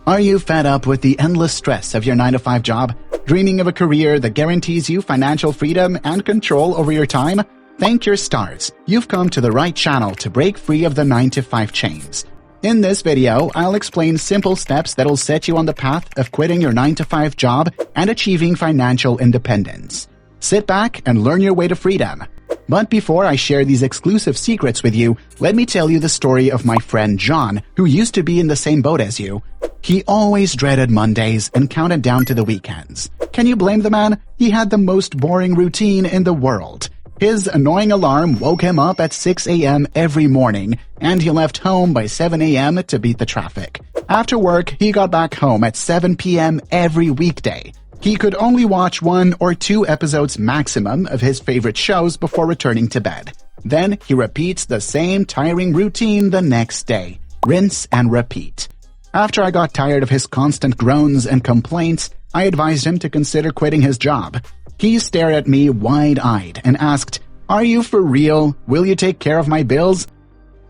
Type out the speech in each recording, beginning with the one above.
Are you fed up with the endless stress of your 9-to-5 job? Dreaming of a career that guarantees you financial freedom and control over your time? Thank your stars. You've come to the right channel to break free of the 9-to-5 chains. In this video, I'll explain simple steps that'll set you on the path of quitting your 9-to-5 job and achieving financial independence. Sit back and learn your way to freedom. But before I share these exclusive secrets with you, let me tell you the story of my friend John, who used to be in the same boat as you. He always dreaded Mondays and counted down to the weekends. Can you blame the man? He had the most boring routine in the world. His annoying alarm woke him up at 6 a.m. every morning, and he left home by 7 a.m. to beat the traffic. After work, he got back home at 7 p.m. every weekday. He could only watch 1 or 2 episodes maximum of his favorite shows before returning to bed. Then he repeats the same tiring routine the next day. Rinse and repeat. After I got tired of his constant groans and complaints, I advised him to consider quitting his job. He stared at me wide-eyed and asked, "Are you for real? Will you take care of my bills?"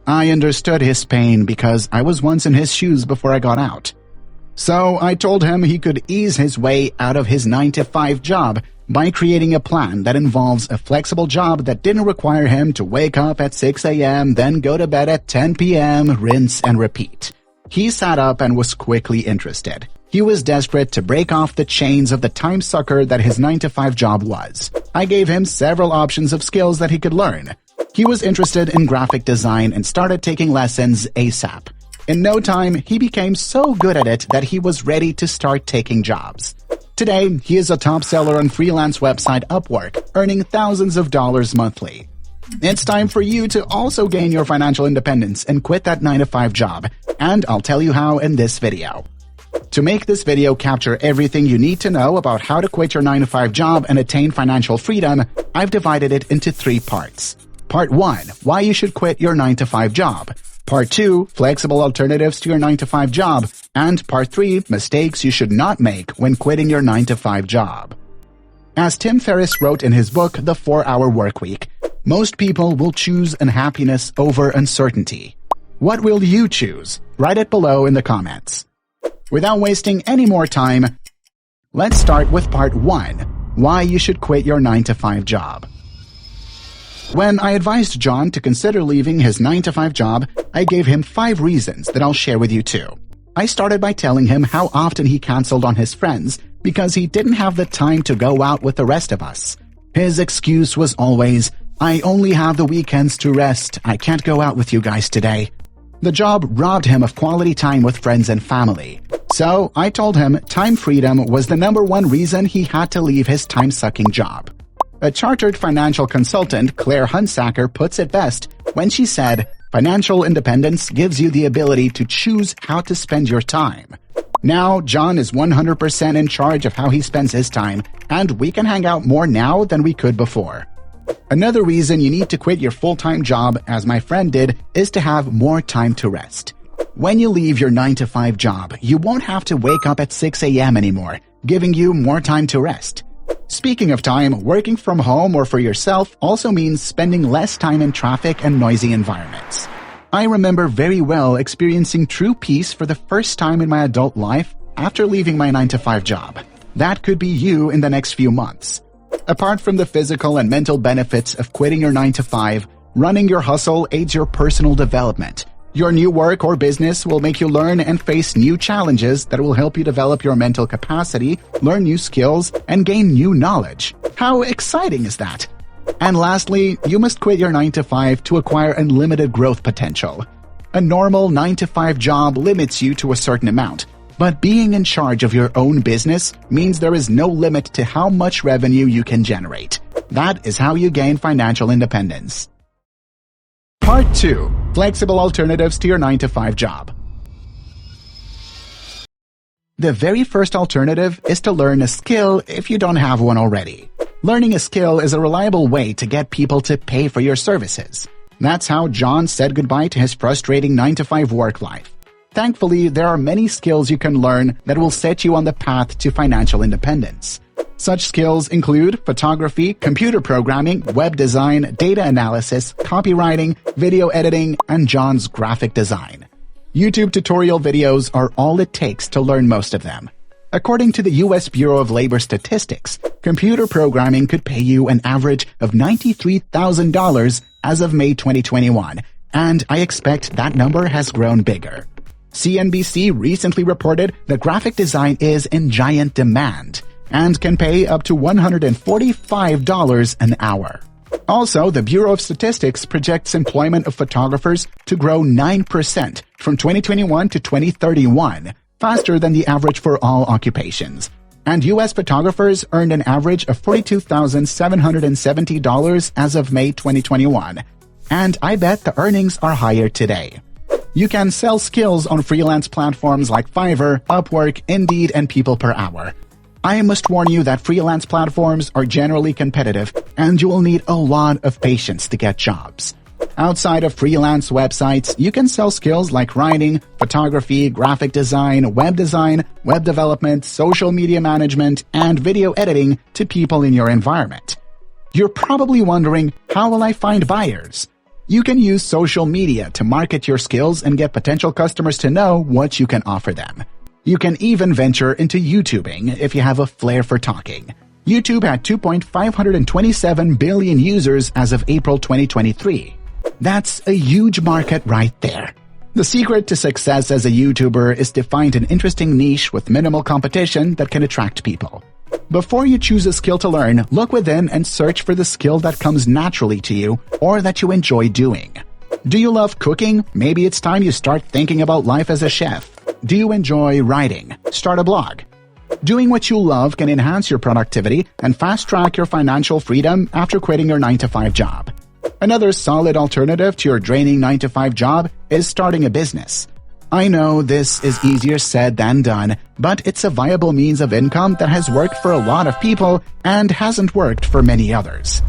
I understood his pain because I was once in his shoes before I got out. So I told him he could ease his way out of his 9-to-5 job by creating a plan that involves a flexible job that didn't require him to wake up at 6 a.m., then go to bed at 10 p.m., rinse and repeat. He sat up and was quickly interested. He was desperate to break off the chains of the time sucker that his 9-to-5 job was. I gave him several options of skills that he could learn. He was interested in graphic design and started taking lessons ASAP. In no time, he became so good at it that he was ready to start taking jobs. Today, he is a top seller on freelance website Upwork, earning thousands of dollars monthly. It's time for you to also gain your financial independence and quit that 9-to-5 job, and I'll tell you how in this video. To make this video capture everything you need to know about how to quit your 9-to-5 job and attain financial freedom, I've divided it into 3 parts. Part 1, why you should quit your 9-to-5 job. Part 2, flexible alternatives to your 9-to-5 job. And Part 3, mistakes you should not make when quitting your 9-to-5 job. As Tim Ferriss wrote in his book, The 4-Hour Workweek, most people will choose unhappiness over uncertainty. What will you choose? Write it below in the comments. Without wasting any more time, let's start with Part 1, why you should quit your 9-to-5 job. When I advised John to consider leaving his 9-to-5 job, I gave him 5 reasons that I'll share with you too. I started by telling him how often he canceled on his friends because he didn't have the time to go out with the rest of us. His excuse was always, "I only have the weekends to rest. I can't go out with you guys today." The job robbed him of quality time with friends and family. So I told him time freedom was the #1 reason he had to leave his time-sucking job. A chartered financial consultant, Claire Hunsaker, puts it best when she said, "Financial independence gives you the ability to choose how to spend your time." Now, John is 100% in charge of how he spends his time, and we can hang out more now than we could before. Another reason you need to quit your full-time job, as my friend did, is to have more time to rest. When you leave your 9-to-5 job, you won't have to wake up at 6 a.m. anymore, giving you more time to rest. Speaking of time, working from home or for yourself also means spending less time in traffic and noisy environments. I remember very well experiencing true peace for the first time in my adult life after leaving my 9-to-5 job. That could be you in the next few months. Apart from the physical and mental benefits of quitting your 9-to-5, running your hustle aids your personal development. Your new work or business will make you learn and face new challenges that will help you develop your mental capacity, learn new skills, and gain new knowledge. How exciting is that? And lastly, you must quit your 9-to-5 to acquire unlimited growth potential. A normal 9-to-5 job limits you to a certain amount, but being in charge of your own business means there is no limit to how much revenue you can generate. That is how you gain financial independence. Part 2, flexible alternatives to your 9-to-5 job. The very first alternative is to learn a skill if you don't have one already. Learning a skill is a reliable way to get people to pay for your services. That's how John said goodbye to his frustrating 9-to-5 work life. Thankfully, there are many skills you can learn that will set you on the path to financial independence. Such skills include photography, computer programming, web design, data analysis, copywriting, video editing, and John's graphic design. YouTube tutorial videos are all it takes to learn most of them. According to the U.S. Bureau of Labor Statistics, computer programming could pay you an average of $93,000 as of May 2021, and I expect that number has grown bigger. CNBC recently reported that graphic design is in giant demand and can pay up to $145 an hour. Also, the Bureau of Statistics projects employment of photographers to grow 9% from 2021 to 2031, faster than the average for all occupations. And U.S. photographers earned an average of $42,770 as of May 2021. And I bet the earnings are higher today. You can sell skills on freelance platforms like Fiverr, Upwork, Indeed, and People Per Hour. I must warn you that freelance platforms are generally competitive, and you will need a lot of patience to get jobs. Outside of freelance websites, you can sell skills like writing, photography, graphic design, web development, social media management, and video editing to people in your environment. You're probably wondering, how will I find buyers? You can use social media to market your skills and get potential customers to know what you can offer them. You can even venture into YouTubing if you have a flair for talking. YouTube had 2.527 billion users as of April 2023. That's a huge market right there. The secret to success as a YouTuber is to find an interesting niche with minimal competition that can attract people. Before you choose a skill to learn, look within and search for the skill that comes naturally to you or that you enjoy doing. Do you love cooking? Maybe it's time you start thinking about life as a chef. Do you enjoy writing? Start a blog. Doing what you love can enhance your productivity and fast-track your financial freedom after quitting your 9-to-5 job. Another solid alternative to your draining 9-to-5 job is starting a business. I know this is easier said than done, but it's a viable means of income that has worked for a lot of people and hasn't worked for many others.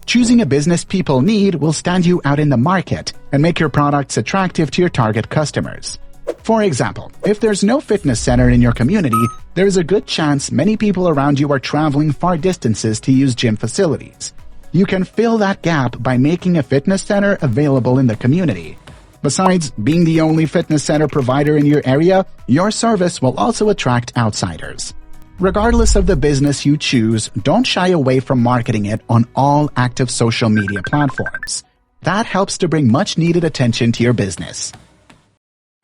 Choosing a business people need will stand you out in the market and make your products attractive to your target customers. For example, if there's no fitness center in your community, there's a good chance many people around you are traveling far distances to use gym facilities. You can fill that gap by making a fitness center available in the community. Besides being the only fitness center provider in your area, your service will also attract outsiders. Regardless of the business you choose, don't shy away from marketing it on all active social media platforms. That helps to bring much-needed attention to your business.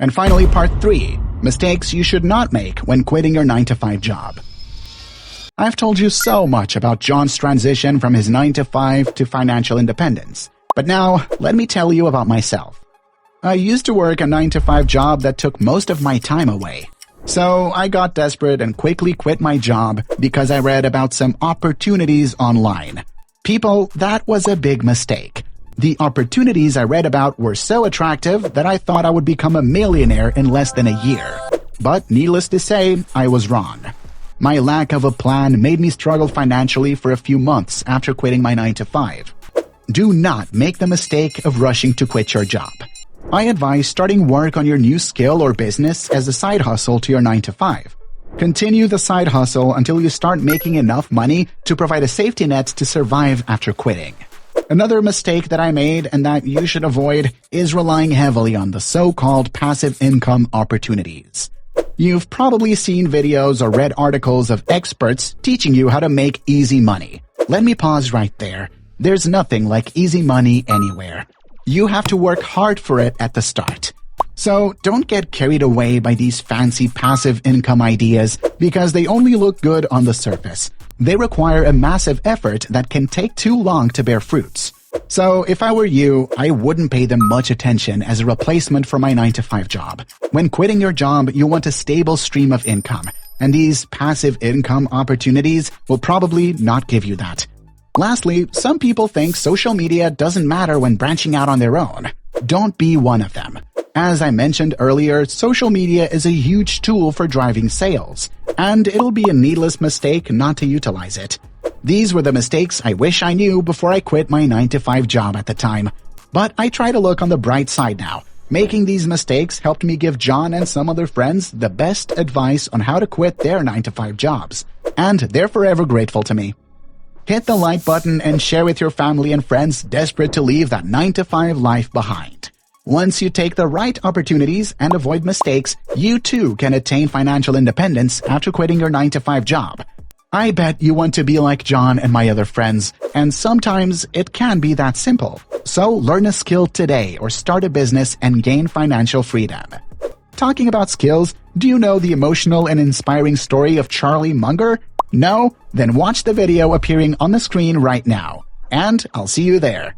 And finally, part 3, mistakes you should not make when quitting your 9-to-5 job. I've told you so much about John's transition from his 9-to-5 to financial independence. But now, let me tell you about myself. I used to work a 9-to-5 job that took most of my time away. So I got desperate and quickly quit my job because I read about some opportunities online. People, that was a big mistake. The opportunities I read about were so attractive that I thought I would become a millionaire in less than a year. But needless to say, I was wrong. My lack of a plan made me struggle financially for a few months after quitting my 9-to-5. Do not make the mistake of rushing to quit your job. I advise starting work on your new skill or business as a side hustle to your 9-to-5. Continue the side hustle until you start making enough money to provide a safety net to survive after quitting. Another mistake that I made and that you should avoid is relying heavily on the so-called passive income opportunities. You've probably seen videos or read articles of experts teaching you how to make easy money. Let me pause right there. There's nothing like easy money anywhere. You have to work hard for it at the start. So don't get carried away by these fancy passive income ideas because they only look good on the surface. They require a massive effort that can take too long to bear fruits. So if I were you, I wouldn't pay them much attention as a replacement for my 9-to-5 job. When quitting your job, you want a stable stream of income, and these passive income opportunities will probably not give you that. Lastly, some people think social media doesn't matter when branching out on their own. Don't be one of them. As I mentioned earlier, social media is a huge tool for driving sales, and it'll be a needless mistake not to utilize it. These were the mistakes I wish I knew before I quit my 9-to-5 job at the time. But I try to look on the bright side now. Making these mistakes helped me give John and some other friends the best advice on how to quit their 9-to-5 jobs, and they're forever grateful to me. Hit the like button and share with your family and friends desperate to leave that 9-to-5 life behind. Once you take the right opportunities and avoid mistakes, you too can attain financial independence after quitting your 9-to-5 job. I bet you want to be like John and my other friends, and sometimes it can be that simple. So learn a skill today or start a business and gain financial freedom. Talking about skills, do you know the emotional and inspiring story of Charlie Munger? No? Then watch the video appearing on the screen right now. And I'll see you there.